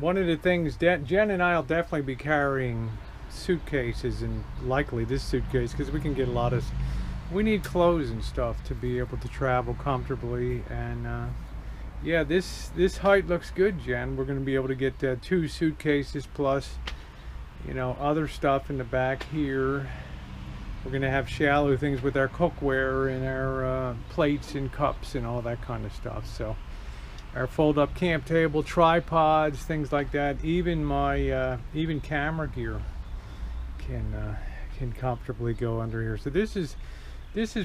one of the things that Jen and I will definitely be carrying suitcases, and likely this suitcase, because we can get a lot of, we need clothes and stuff to be able to travel comfortably. And yeah, this height looks good, Jen. We're going to be able to get 2 suitcases plus, you know, other stuff in the back here. We're going to have shallow things with our cookware and our plates and cups and all that kind of stuff. So our fold-up camp table, tripods, things like that. Even my even camera gear can comfortably go under here. So this is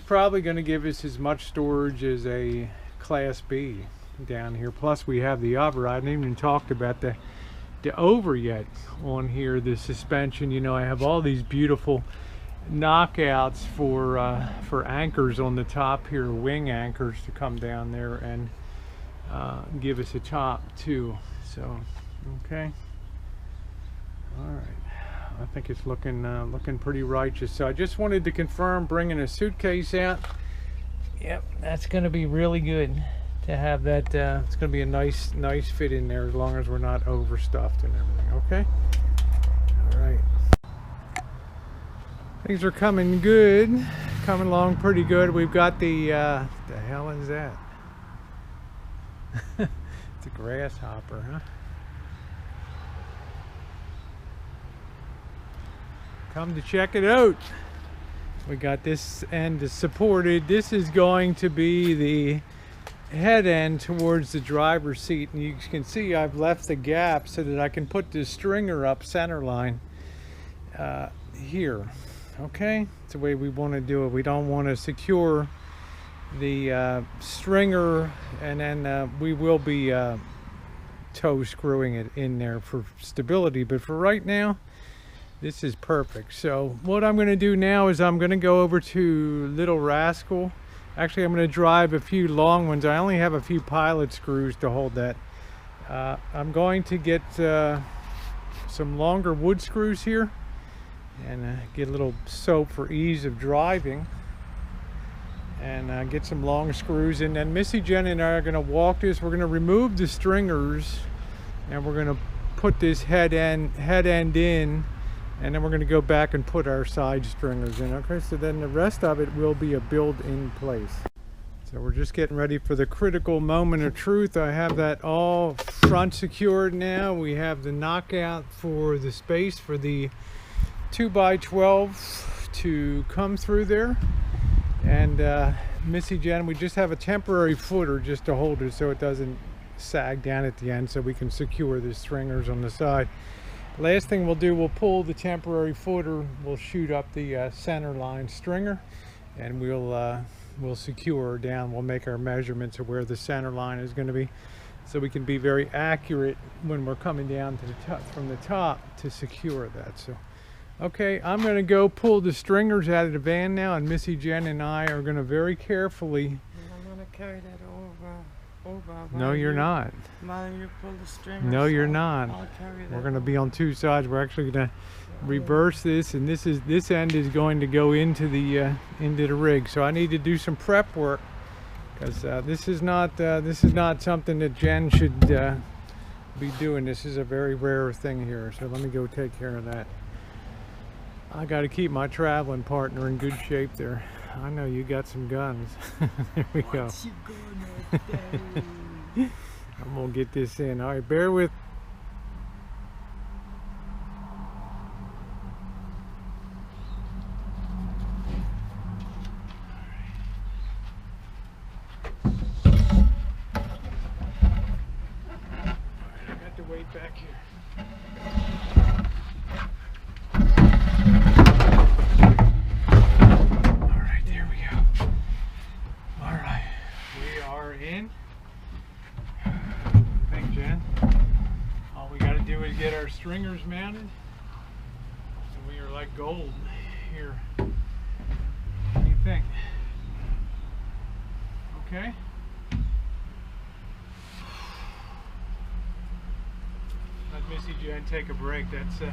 probably going to give us as much storage as a Class B down here. Plus we have the over. I haven't even talked about the over yet on here. The suspension. You know, I have all these beautiful knockouts for anchors on the top here, wing anchors to come down there and give us a top too. So okay, all right, I think it's looking pretty righteous. So I just wanted to confirm bringing a suitcase out. Yep, that's going to be really good to have that. It's going to be a nice fit in there, as long as we're not overstuffed and everything. Okay, all right, things are coming good, coming along pretty good. We've got the hell is that? It's a grasshopper, huh? Come to check it out. We got this end supported. This is going to be the head end towards the driver's seat, and you can see I've left the gap so that I can put this stringer up center line here. Okay, it's the way we want to do it. We don't want to secure the stringer, and then we will be toe screwing it in there for stability, but for right now this is perfect. So what I'm going to do now is I'm going to go over to Little Rascal. Actually, I'm going to drive a few long ones. I only have a few pilot screws to hold that. I'm going to get some longer wood screws here and get a little soap for ease of driving, and get some long screws. And then Missy, Jen, and I are going to walk this. We're going to remove the stringers, and we're going to put this head end in, and then we're going to go back and put our side stringers in. Okay, so then the rest of it will be a build in place. So we're just getting ready for the critical moment of truth. I have that all front secured now. We have the knockout for the space for the 2x12 to come through there. And Missy, Jen, we just have a temporary footer just to hold it so it doesn't sag down at the end, so we can secure the stringers on the side. Last thing we'll do, we'll pull the temporary footer, we'll shoot up the center line stringer, and we'll secure her down. We'll make our measurements of where the center line is going to be, so we can be very accurate when we're coming down to the top, from the top, to secure that. So okay, I'm going to go pull the stringers out of the van now, and Missy, Jen, and I are going to very carefully. I'm going to carry that over. No, you're not. While you pull the stringers. No, you're not. I'll carry that. We're going to be on two sides. We're actually going to reverse this, and this end is going to go into the rig. So I need to do some prep work, because this is not something that Jen should be doing. This is a very rare thing here. So let me go take care of that. I got to keep my traveling partner in good shape there. I know you got some guns. There we go. What you gonna do? I'm gonna get this in. All right, bear with. I got the weight back here. Get our stringers mounted, and we are like gold here. What do you think? Okay. Let Missy Jen take a break. That's a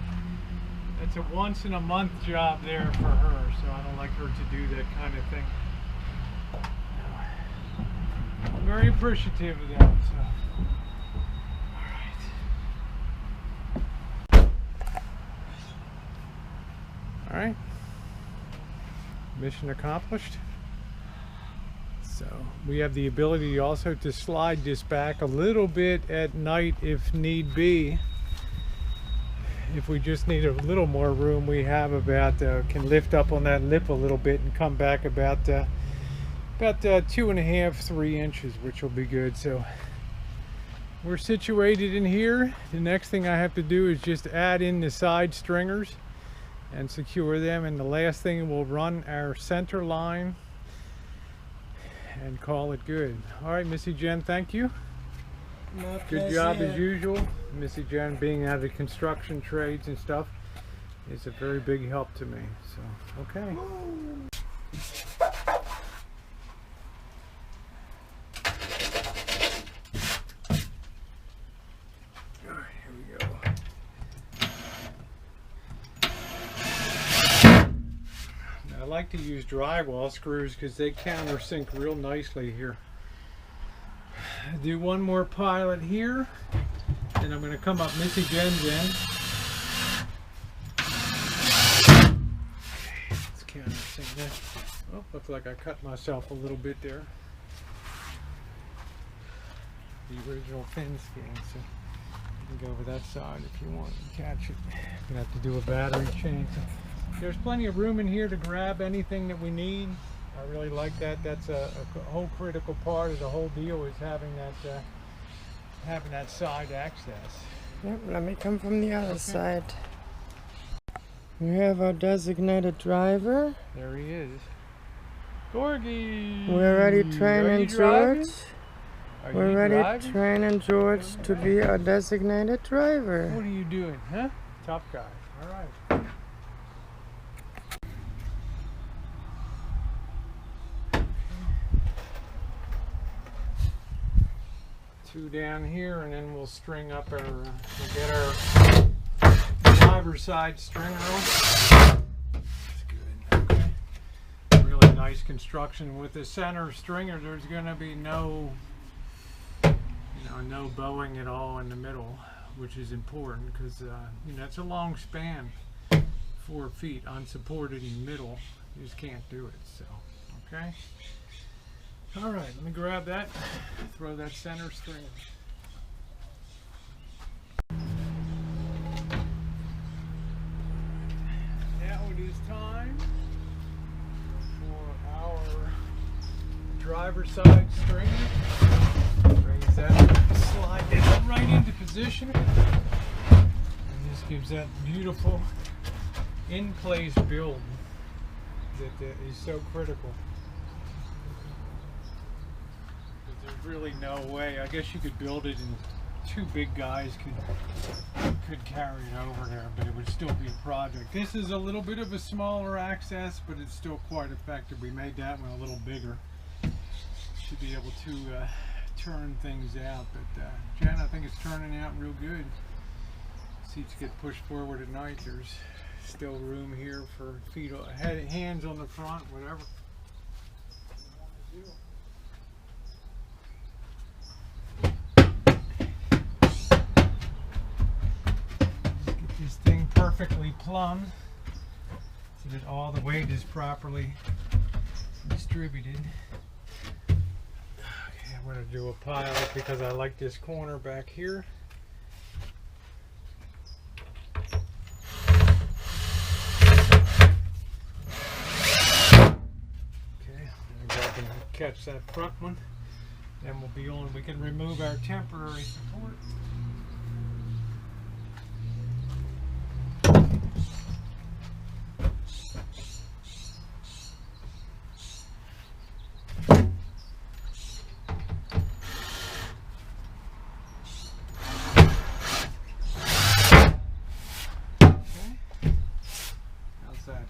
once in a month job there for her, so I don't like her to do that kind of thing. I'm very appreciative of that. So. All right, mission accomplished. So we have the ability also to slide this back a little bit at night if need be. If we just need a little more room, we have about can lift up on that lip a little bit and come back about 2.5, 3 inches, which will be good. So we're situated in here. The next thing I have to do is just add in the side stringers and secure them, and the last thing we'll run our center line and call it good. All right, Missy Jen, thank you. My Good job pleasure. as usual. Missy Jen, being out of the construction trades and stuff, is a very big help to me. So, okay. All right, here we go. Now, I like to use drywall screws because they countersink real nicely here. Do one more pilot here, and I'm going to come up Missy Jen's end. Let's countersink that. Oh, looks like I cut myself a little bit there. The original fin skin, so you can go over that side if you want and catch it. I'm going to have to do a battery change. There's plenty of room in here to grab anything that we need. I really like that. That's a whole critical part of the whole deal, is having that side access. Yep, let me come from the other side. We have our designated driver. There he is. Gorgie! We're ready training George. Are We're you ready driving? training George to be our designated driver. What are you doing, huh? Tough guy. All right. Two down here, and then we'll string up our, we'll get our driver's side stringer on. That's good. Okay. Really nice construction with the center stringer. There's going to be no bowing at all in the middle, which is important because it's a long span, 4 feet unsupported in the middle. You just can't do it. So, okay. All right, let me grab that, throw that center string. Now it is time for our driver's side string. Brings that, slide it right into position. And this gives that beautiful in-place build that is so critical. There's really no way. I guess you could build it and 2 big guys could carry it over there, but it would still be a project. This is a little bit of a smaller access, but it's still quite effective. We made that one a little bigger. Should be able to turn things out, but Jen, I think it's turning out real good. Seats get pushed forward at night. There's still room here for feet, hands on the front, whatever. This thing perfectly plumb so that all the weight is properly distributed. Okay, I'm going to do a pilot because I like this corner back here. Okay, go up and catch that front one. Then we'll be on. We can remove our temporary support.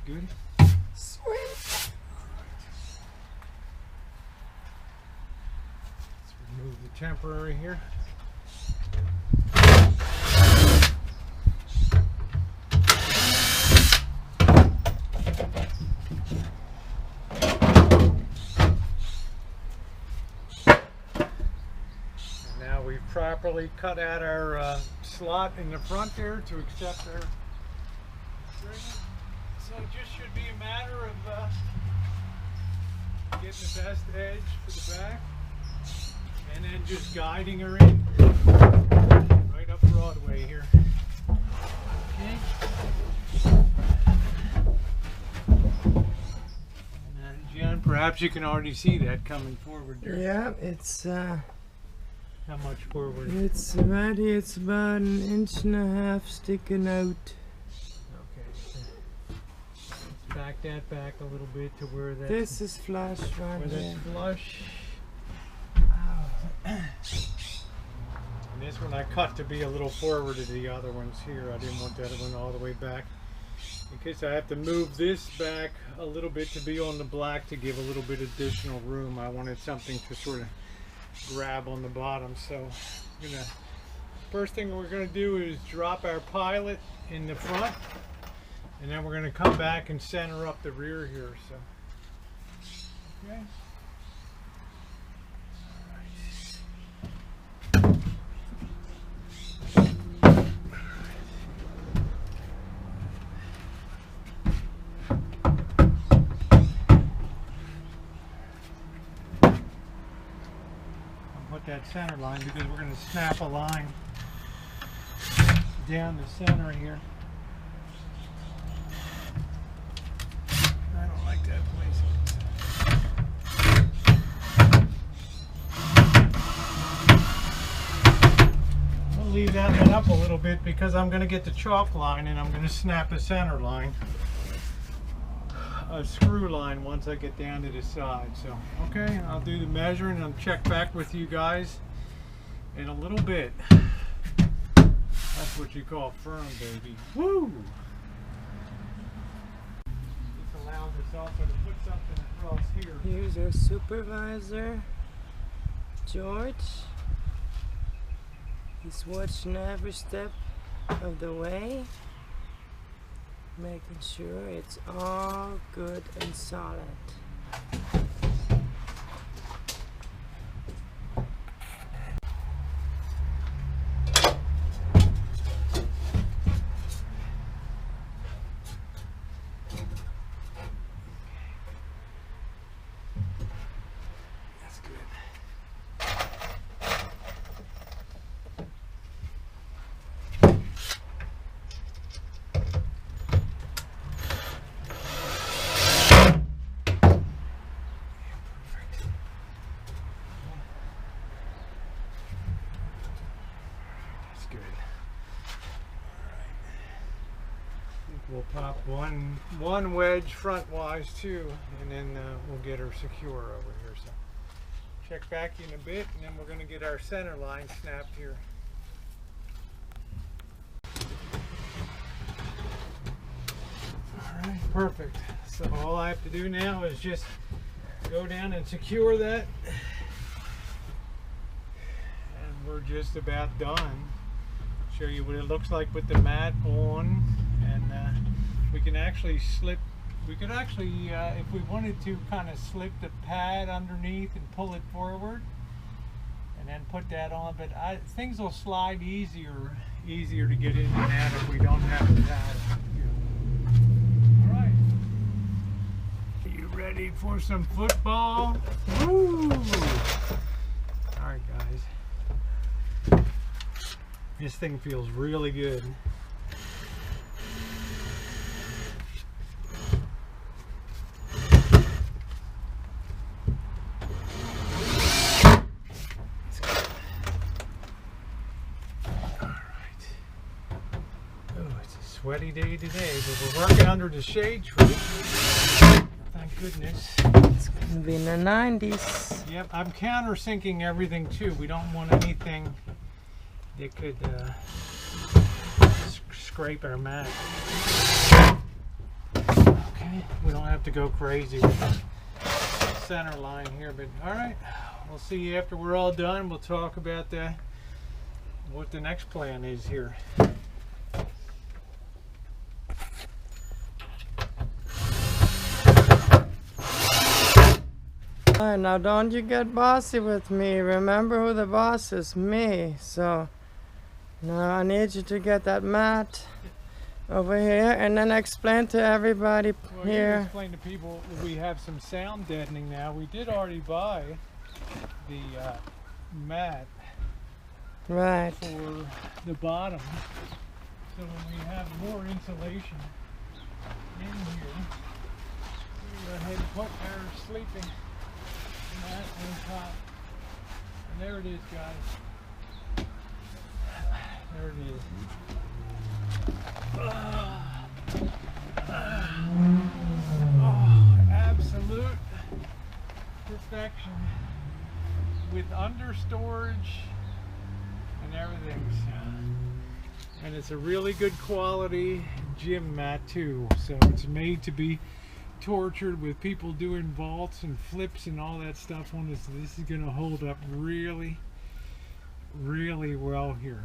Good. Sweet. Let's remove the temporary here. And now we've properly cut out our slot in the front there to accept our string. So it just should be a matter of getting the best edge for the back and then just guiding her in right up Broadway here. Okay. And Jen, perhaps you can already see that coming forward there. Yeah, it's How much forward? it's ready. It's about 1.5 inches sticking out. Okay. Let's back that back a little bit to where that. This is flush right where here. that's flush. And this one I cut to be a little forward of the other ones here. I didn't want that one all the way back. In case I have to move this back a little bit to be on the black to give a little bit additional room. I wanted something to sort of grab on the bottom. So first thing we're gonna do is drop our pilot in the front, and then we're gonna come back and center up the rear here. So okay. That center line, because we're going to snap a line down the center here. I don't like that place. I'll leave that one up a little bit because I'm going to get the chalk line and I'm going to snap a center line, a screw line, once I get down to the side. So okay, I'll do the measuring and I'll check back with you guys in a little bit. That's what you call firm, baby. Woo! This allows us also to put something across here. Here's our supervisor, George. He's watching every step of the way, making sure it's all good and solid. That's good. We'll pop one wedge front-wise too, and then we'll get her secure over here. So check back in a bit, and then we're going to get our center line snapped here. All right, perfect. So all I have to do now is just go down and secure that, and we're just about done. Show you what it looks like with the mat on. And we can actually slip, we could actually, if we wanted to, kind of slip the pad underneath and pull it forward and then put that on, but things will slide easier to get in and out if we don't have the pad. Alright, are you ready for some football? Woo! Alright guys, this thing feels really good. Sweaty day today, but we're working under the shade tree. Thank goodness. It's gonna be in the 90s. Yep, I'm countersinking everything too. We don't want anything that could scrape our mat. Okay, we don't have to go crazy with the center line here, but all right. We'll see you after we're all done. We'll talk about what the next plan is here. Alright, now don't you get bossy with me. Remember who the boss is, me. So now I need you to get that mat over here, and then explain to everybody Well, you here. explain to people we have some sound deadening now. We did already buy the mat Right. for the bottom, so when we have more insulation in here, we go ahead and put our sleeping mat on top. And there it is, guys. There it is. Oh, absolute perfection with under storage and everything. And it's a really good quality gym mat too. So it's made to be tortured with people doing vaults and flips and all that stuff on this. This is going to hold up really, really well here.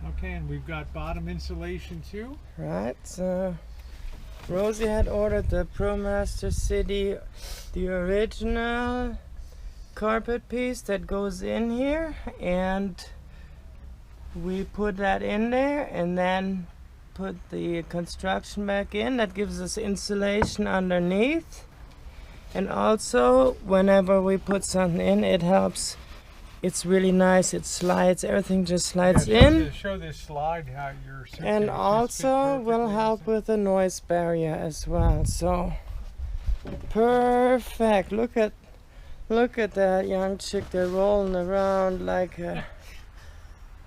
Okay, and we've got bottom insulation too. Right, so Rosie had ordered the Promaster City, the original carpet piece that goes in here, and we put that in there and then put the construction back in. That gives us insulation underneath, and also whenever we put something in, it helps. It's really nice. It slides. Everything just slides in. Show this slide how your suitcase And just also fit will perfectly. help with the noise barrier as well. So perfect. Look at that young chick. They're rolling around like a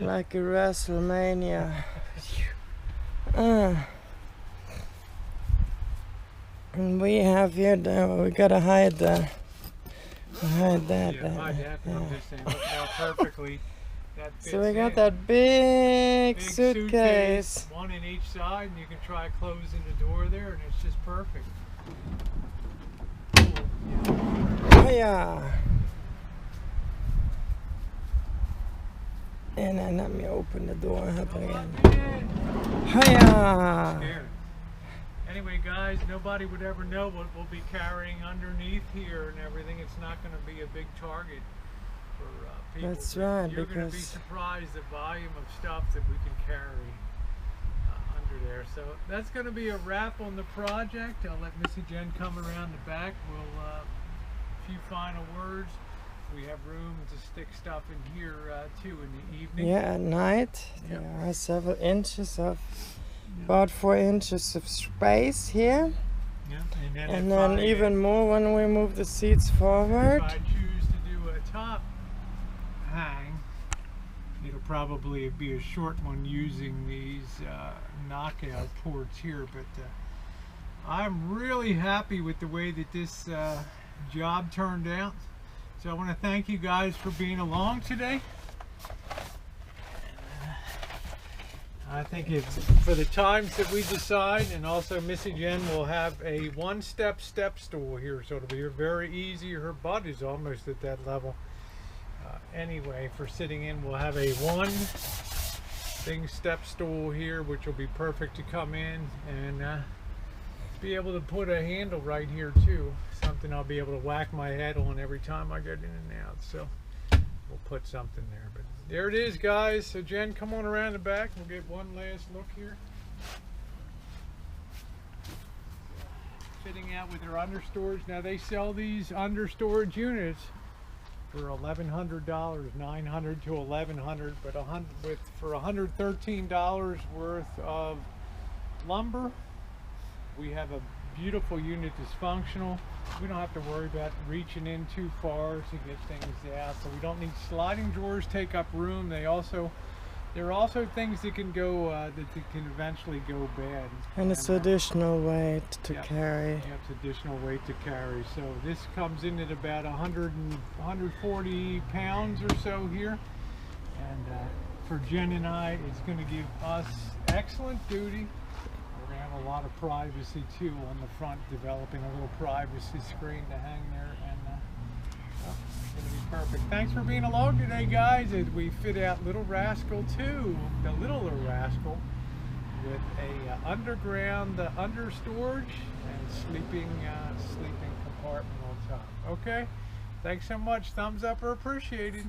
WrestleMania. And we have here we gotta hide that. Yeah, hide that, but I'm just saying, look how perfectly that fits So we got in. that big Big suitcase. one in each side, and you can try closing the door there, and it's just perfect. Oh yeah. And then let me open the door up again. Hiya! Scared. Anyway, guys, nobody would ever know what we'll be carrying underneath here and everything. It's not going to be a big target for people. That's right, You're going to be because surprised the volume of stuff that we can carry under there. So that's going to be a wrap on the project. I'll let Missy Jen come around the back. We'll a few final words. We have room to stick stuff in here too in the evening. yeah, at night Yep. there are several inches of, about 4 inches of space here, Yeah. And and then even more when we move the seats forward. if I choose to do a top hang, it'll probably be a short one using these knockout ports here, but I'm really happy with the way that this job turned out. So I want to thank you guys for being along today. I think it's for the times that we decide, and also Missy Jen will have a one-step step stool here, so it'll be very easy. Her butt is almost at that level. Anyway, for sitting in, we'll have a one thing step stool here, which will be perfect to come in and be able to put a handle right here too. Something I'll be able to whack my head on every time I get in and out. So we'll put something there. But there it is, guys. So Jen, come on around the back. We'll get one last look here. Fitting out with their under storage. Now they sell these under storage units for $1,100, $900 to $1,100, but for $113 worth of lumber. We have a beautiful unit that's functional. We don't have to worry about reaching in too far to get things out. So we don't need sliding drawers take up room. There are also things that can go that can eventually go bad. And it's additional weight to Yep. carry. Yeah, it's additional weight to carry. So this comes in at about 140 pounds or so here. And for Jen and I, it's going to give us excellent duty. We're going to have a lot of privacy too on the front, developing a little privacy screen to hang there, and it's going to be perfect. Thanks for being along today, guys, as we fit out Little Rascal 2, the Littler Rascal, with a underground under storage and sleeping compartment on top. Okay, thanks so much. Thumbs up or appreciated.